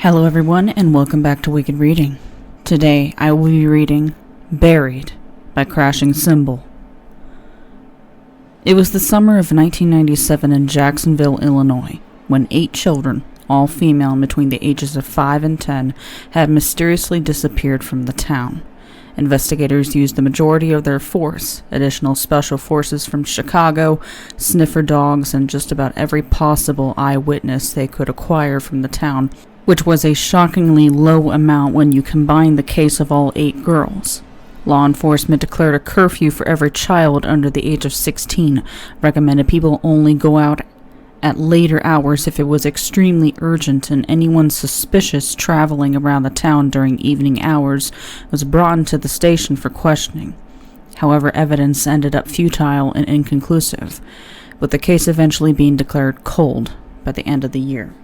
Hello everyone, and welcome back to Wicked Reading. Today I will be reading Buried by Crashing Cymbal. It was the summer of 1997 in Jacksonville, Illinois, when 8 children, all female between the ages of 5 and 10, had mysteriously disappeared from the town. Investigators used the majority of their force, additional special forces from Chicago, sniffer dogs, and just about every possible eyewitness they could acquire from the town, which was a shockingly low amount when you combine the case of all 8 girls. Law enforcement declared a curfew for every child under the age of 16, recommended people only go out at later hours if it was extremely urgent, and anyone suspicious traveling around the town during evening hours was brought into the station for questioning. However, evidence ended up futile and inconclusive, with the case eventually being declared cold by the end of the year.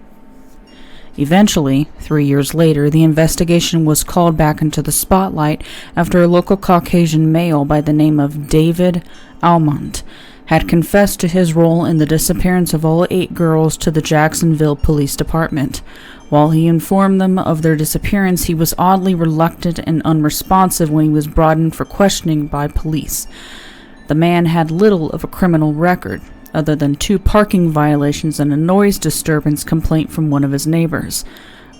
Eventually, 3 years later, the investigation was called back into the spotlight after a local Caucasian male by the name of David Almond had confessed to his role in the disappearance of all 8 girls to the Jacksonville Police Department. While he informed them of their disappearance, he was oddly reluctant and unresponsive when he was brought in for questioning by police. The man had little of a criminal record, other than 2 parking violations and a noise disturbance complaint from one of his neighbors.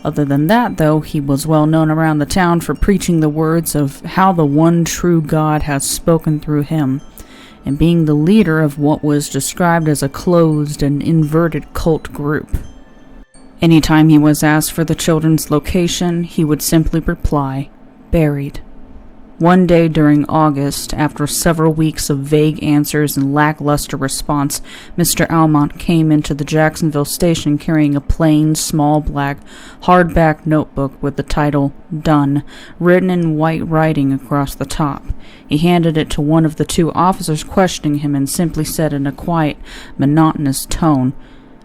Other than that, though, he was well known around the town for preaching the words of how the one true God has spoken through him, and being the leader of what was described as a closed and inverted cult group. Anytime he was asked for the children's location, he would simply reply, "Buried." One day during August, after several weeks of vague answers and lackluster response, Mr. Almont came into the Jacksonville station carrying a plain, small black, hardback notebook with the title, "Done," written in white writing across the top. He handed it to one of the 2 officers questioning him and simply said in a quiet, monotonous tone,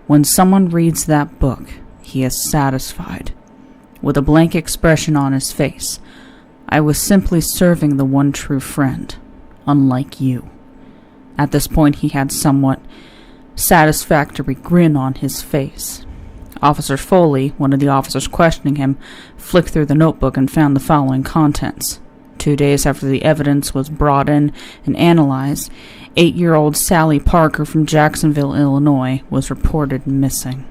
"When someone reads that book, he is satisfied," with a blank expression on his face. "I was simply serving the one true friend, unlike you." At this point he had somewhat satisfactory grin on his face. Officer Foley, one of the officers questioning him, flicked through the notebook and found the following contents. 2 days after the evidence was brought in and analyzed, 8-year-old Sally Parker from Jacksonville, Illinois, was reported missing.